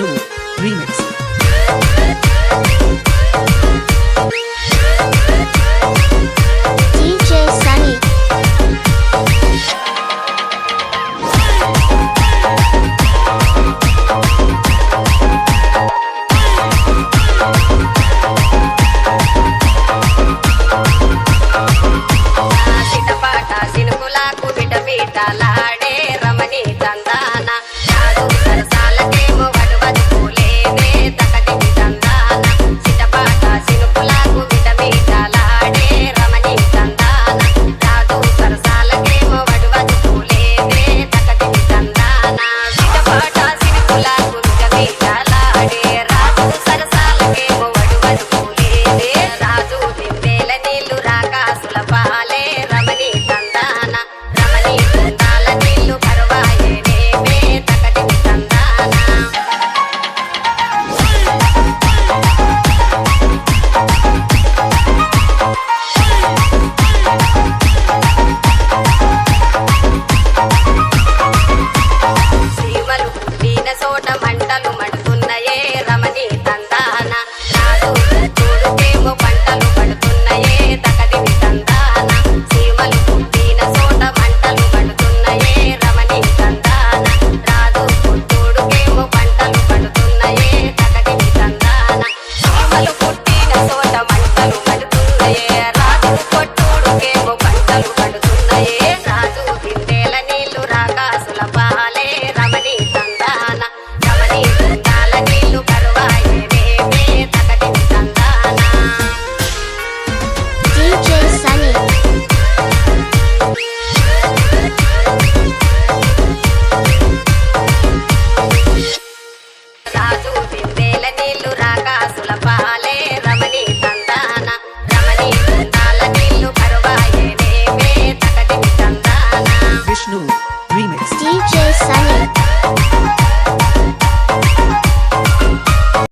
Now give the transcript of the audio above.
Tutu Remix. DJ Sunny. లాడే రమణి తందాన యాదు సరసాలకేమో వడువది పూలేదే తకటి తందాన సిటపాట సినుకులకు విటమీట లాడే రమణి తందాన యాదు సరసాలకేమో వడువది పూలేదే తకటి తందాన సిటపాట సినుకులకు విటమీట లాడే రాజు సరసాలకేమో వడువది పూలేదే రాజు దిందేల నీళ్లు రాకాసుల పాలే రమణి తందాన సీమలు పుట్టిన చోట మంటలు